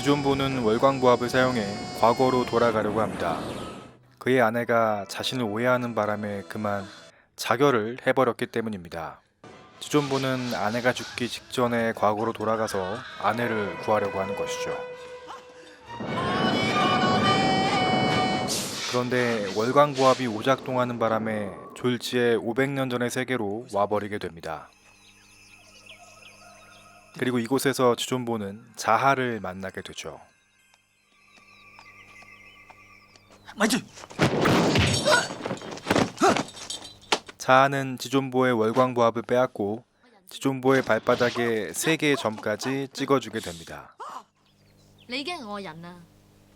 지존보는 월광부합을 사용해 과거로 돌아가려고 합니다. 그의 아내가 자신을 오해하는 바람에 그만 자결을 해버렸기 때문입니다. 지존보는 아내가 죽기 직전에 과거로 돌아가서 아내를 구하려고 하는 것이죠. 그런데 월광부합이 오작동하는 바람에 졸지에 500년 전의 세계로 와버리게 됩니다. 그리고 이곳에서 지존보는 자하를 만나게 되죠. 자하는 지존보의 월광부합을 빼앗고 지존보의 발바닥에 3개의 점까지 찍어주게 됩니다. 你已經係我人啦，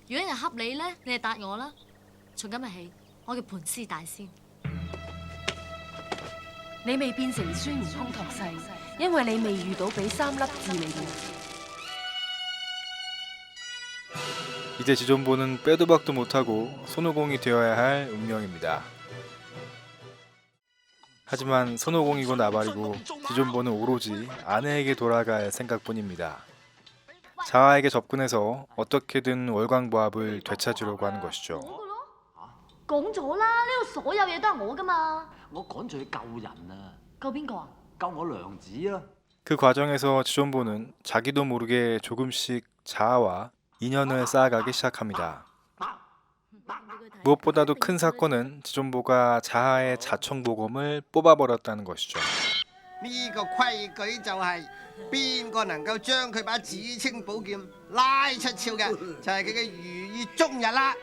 如果人恰你咧，你就答我啦。從今日起，我嘅盤絲大仙。你未變成孫悟空託世，因為你未遇到俾3粒痣你嘅人。 이제 지존보는 빼도 박도 못하고 손오공이 되어야 할 운명입니다. 하지만 손오공이고 나발이고 지존보는 오로지 아내에게 돌아갈 생각뿐입니다. 자하에게 접근해서 어떻게든 월광부합을 되찾으려고 하는 것이죠. 講咗啦，呢度所有嘢都係我噶嘛。我趕住去救人啊！救邊個啊？救我娘子啊！ 그 과정에서 지존보는 자기도 모르게 조금씩 자하와 인연을 쌓아가기 시작합니다. 무엇보다도 큰 사건은 지존보가 자하의 자청보검을 뽑아버렸다는 것이죠. 呢個規矩就係邊個能夠將佢把紫青寶劍拉出鞘嘅，就係佢嘅如意中日啦。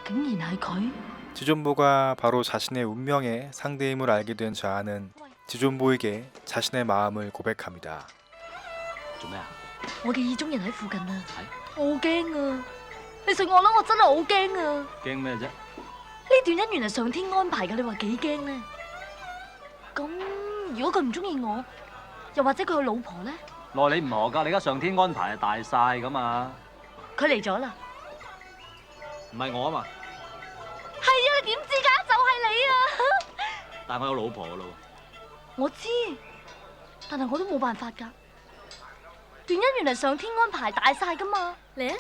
竟然係佢？ 지존보가 바로 자신의 운명의 상대임을 알게 된 자하는 지존보에게 자신의 마음을 고백합니다. 做咩啊？我嘅意中人喺附近啊！係我好驚啊！你信我啦，我真係好驚啊！驚咩啫？呢段姻緣係上天安排㗎，你話幾驚呢？咁如果佢唔中意我，又或者佢有老婆咧？奈你唔何㗎？你而家上天安排係大晒㗎嘛？佢嚟咗啦！唔係我啊嘛，係啊，你點知㗎？就係你啊！但係我有老婆㗎咯。我知，但係我都冇辦法㗎。段姻緣係上天安排大晒㗎嘛？嚟啊！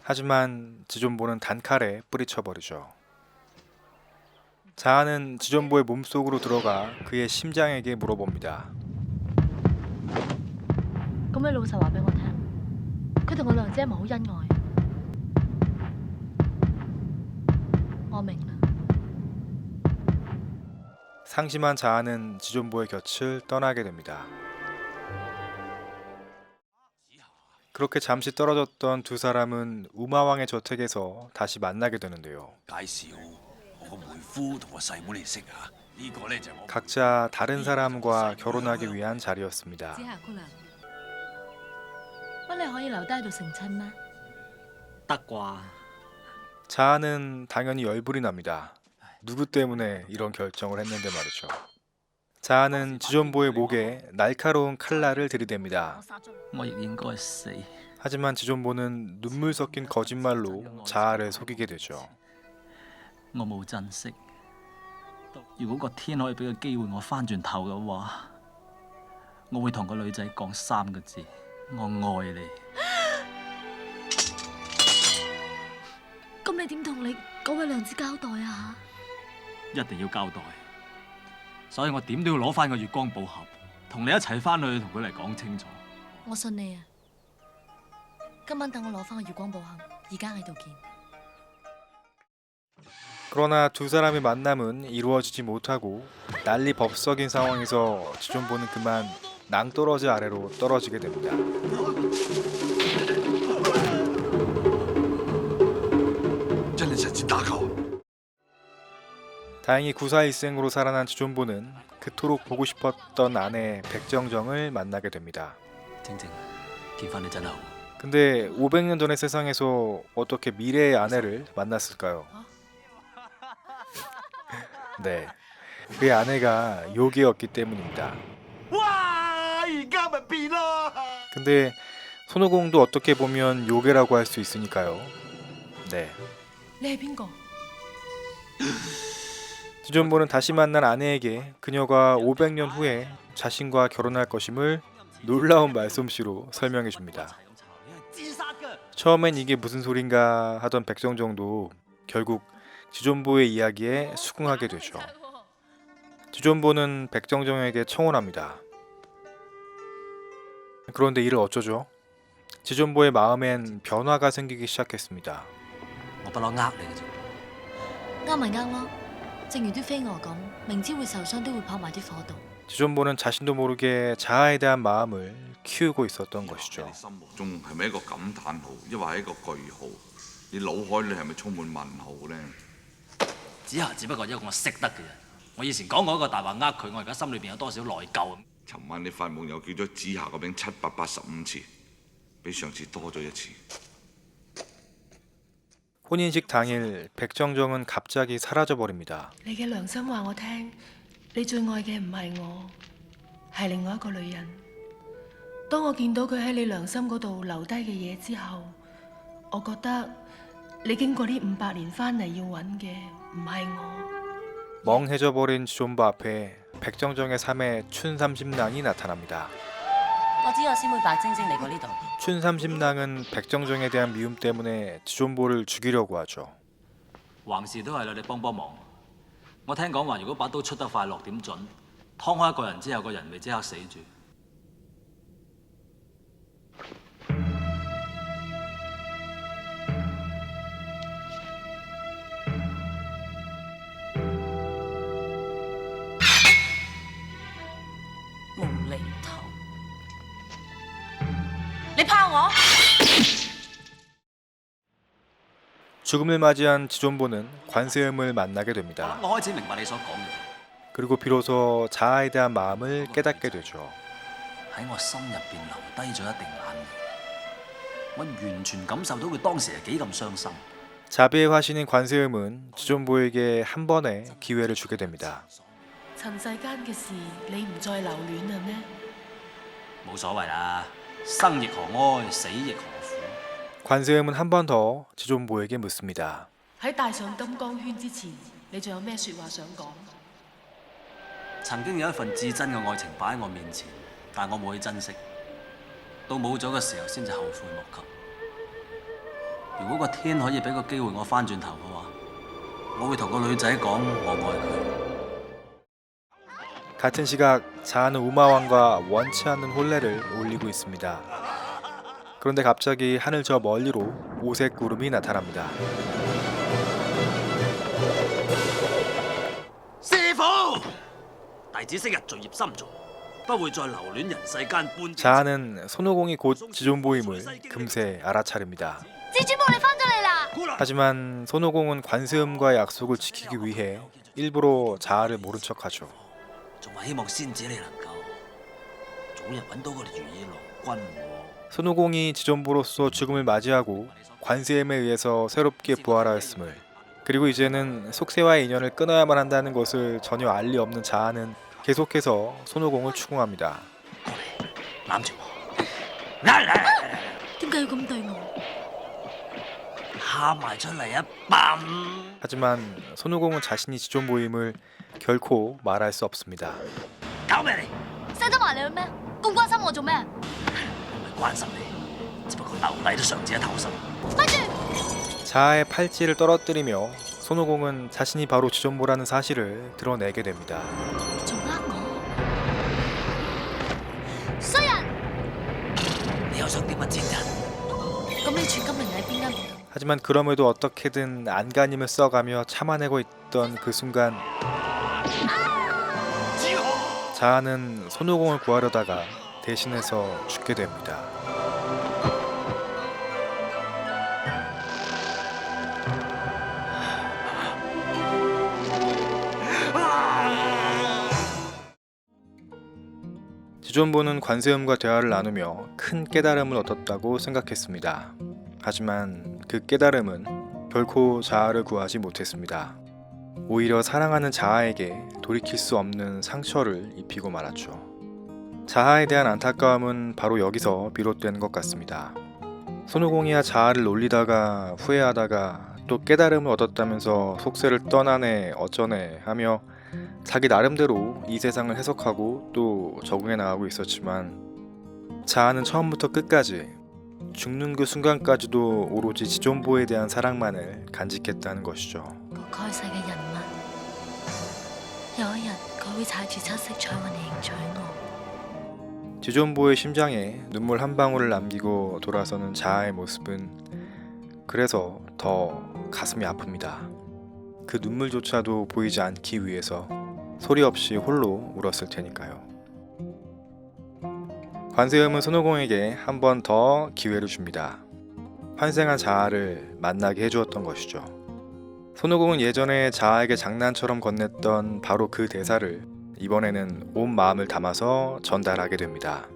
하지만 지존보는 단칼에 뿌리쳐버리죠. 자하는 지존보의 몸속으로 들어가 그의 심장에게 물어봅니다. 咁你老實話俾我聽，佢同我娘姐係咪好恩愛？我明啦。 상심한 자하는 지존보의 곁을 떠나게 됩니다. 그렇게 잠시 떨어졌던 두 사람은 우마왕의 저택에서 다시 만나게 되는데요. 각자 다른 사람과 결혼하기 위한 자리였습니다. 子夏姑娘，乜你可以留低喺度成親咩？得啩？ 자하는 당연히 열불이 납니다. 누구 때문에 이런 결정을 했는데 말이죠. 자하는 지존보의 목에 날카로운 칼날을 들이댑니다. 我亦應該死。 하지만 지존보는 눈물 섞인 거짓말로 자하를 속이게 되죠. 我冇珍惜。如果個天可以俾個機會我翻轉頭嘅話，我會同個女仔講3個字：我愛你。咁你點同你嗰位娘子交代啊？一定要交代，所以我點都要攞翻個月光寶盒，同你一齊翻去同佢嚟講清楚。我信你啊！今晚等我攞翻個月光寶盒，而家喺度見。 그러나 두 사람의 만남은 이루어지지 못하고 난리법석인 상황에서 지존보는 그만 낭떠러지 아래로 떨어지게 됩니다. 다행히 구사일생으로 살아난 지존보는 그토록 보고 싶었던 아내 백정정을 만나게 됩니다. 靜靜，見翻你真係好。 근데 500년 전의 세상에서 어떻게 미래의 아내를 만났을까요? 네, 그의 아내가 요괴였기 때문입니다. 哇！而家咪變咯！ 근데 손오공도 어떻게 보면 요괴라고 할 수 있으니까요. 네, 你係邊個？ 지존보는 다시 만난 아내에게 그녀가 500년 후에 자신과 결혼할 것임을 놀라운 말솜씨로 설명해 줍니다. 처음엔 이게 무슨 소린가 하던 백정정도 결국 지존보의 이야기에 수긍하게 되죠. 지존보는 백정정에게 청혼합니다. 그런데 이를 어쩌죠? 지존보의 마음엔 변화가 생기기 시작했습니다. 我不嬲呃你嘅啫。啱咪啱咯，正如啲飛蛾咁，明知會受傷都會跑埋啲火度。 지존보는 자신도 모르게 자아에 대한 마음을 키우고 있었던 것이죠. 你心目中係咪一個感嘆號，抑或係一個句號？你腦海裏係咪充滿問號呢？只不過一個我識得嘅人。我以前講過一個大話呃佢，我而家心裏邊有多少內疚。尋晚你發夢又叫咗子夏個名785次，比上次多咗一次。 혼인식 당일 백정정은 갑자기 사라져버립니다. 你嘅良心話我聽，你最愛嘅唔係我，係另外一個女人。當我見到佢喺你良心嗰度留低嘅嘢之後，我覺得你經過呢500年翻嚟要揾嘅唔係我。 멍해져버린 지존보 앞에 백정정의 삶에 춘삼십랑이 나타납니다. 我知我師妹白晶晶嚟過呢度。 춘삼십랑은 백정정에 대한 미움 때문에 지존보를 죽이려고 하죠. 橫事都係啦，你幫忙。我聽講話，如果把刀出得快，落點準，劏開一個人之後，個人未即刻死住。無厘頭，你怕我？ 죽음을 맞이한 지존보는 관세음을 만나게 됩니다. 我開始明白你所講嘅。 그리고 비로소 자아에 대한 마음을 깨닫게 되죠. 喺我心入邊留低咗一滴眼淚，我完全感受到佢當時係幾咁傷心。 자비의 화신인 관세음은 지존보에게 한 번의 기회를 주게 됩니다. 塵世間嘅事，你唔再留戀啦咩？冇所謂啦，生亦何哀，死亦何苦。 관세음은 한 번 더 지존보에게 묻습니다. 喺戴上金剛圈之前，你仲有咩説話想講？ 曾經有一份至真嘅愛情擺喺我面前，但我冇去珍惜，到冇咗嘅時候先至後悔莫及。如果個天可以俾個機會我翻轉頭嘅話，我會同個女仔講我愛佢。 같은 시각 자아는 우마왕과 원치 않는 혼례를 올리고 있습니다. 그런데 갑자기 하늘 저 멀리로 오색 구름이 나타납니다. 師傅，弟子昔日罪孽深重，不會再留戀人世間半。 자아는 손오공이 곧 지존보임을 금세 알아차립니다. 蜘蛛報你翻咗嚟啦！ 하지만 손오공은 관세음과의 약속을 지키기 위해 일부러 자아를 모른 척하죠. 仲係希望仙子你能夠早日揾到個如意郎君。 손오공이 지존보로서 죽음을 맞이하고 관세음에 의해서 새롭게 부활하였음을, 그리고 이제는 속세와의 인연을 끊어야만 한다는 것을 전혀 알 리 없는 자아는 계속해서 손오공을 추궁합니다. 攬住我，嚟，點解要咁對我？ 喊埋出嚟啊！嘣！ 하지만 손오공은 자신이 지존보임을 결코 말할 수 없습니다. 搞咩你？ 識得埋你咩？咁關心我做咩？ 我唔係關心你，只不過留低都尚且偷心。 咪住！ 자아의 팔찌를 떨어뜨리며 손오공은 자신이 바로 지존보라는 사실을 드러내게 됩니다. 仲呃我？衰人！ 你又想點啊，賤人？ 咁你儲金靈喺邊間鋪頭？ 하지만 그럼에도 어떻게든 안간힘을 써가며 참아내고 있던 그 순간 자아는 손오공을 구하려다가 대신해서 죽게 됩니다. 지존보는 관세음과 대화를 나누며 큰 깨달음을 얻었다고 생각했습니다. 하지만 그 깨달음은 결코 자아를 구하지 못했습니다. 오히려 사랑하는 자아에게 돌이킬 수 없는 상처를 입히고 말았죠. 자아에 대한 안타까움은 바로 여기서 비롯된 것 같습니다. 손오공이야 자아를 놀리다가 후회하다가 또 깨달음을 얻었다면서 속세를 떠나네 어쩌네 하며 자기 나름대로 이 세상을 해석하고 또 적응해 나가고 있었지만 자아는 처음부터 끝까지 죽는 그 순간까지도 오로지 지존보에 대한 사랑만을 간직했다는 것이죠. 個蓋世嘅人物，有一日佢會踩住七色彩雲嚟迎娶我。 지존보의 심장에 눈물 한 방울을 남기고 돌아서는 자아의 모습은 그래서 더 가슴이 아픕니다. 그 눈물조차도 보이지 않기 위해서 소리 없이 홀로 울었을 테니까요. 관세음은 손오공에게 한 번 더 기회를 줍니다. 환생한 자아를 만나게 해주었던 것이죠. 손오공은 예전에 자아에게 장난처럼 건넸던 바로 그 대사를 이번에는 온 마음을 담아서 전달하게 됩니다.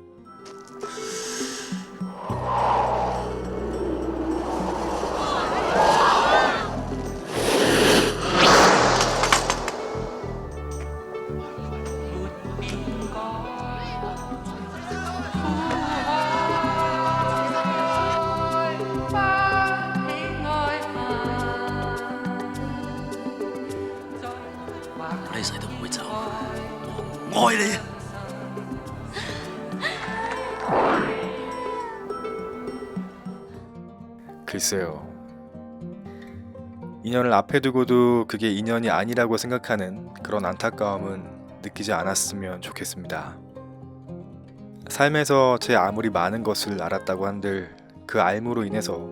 呢世都唔會走，我愛你。 글쎄요. 인연을 앞에 두고도 그게 인연이 아니라고 생각하는 그런 안타까움은 느끼지 않았으면 좋겠습니다. 삶에서 제 아무리 많은 것을 알았다고 한들 그 알무로 인해서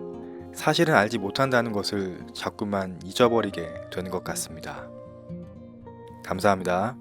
사실은 알지 못한다는 것을 자꾸만 잊어버리게 되는 것 같습니다. 감사합니다.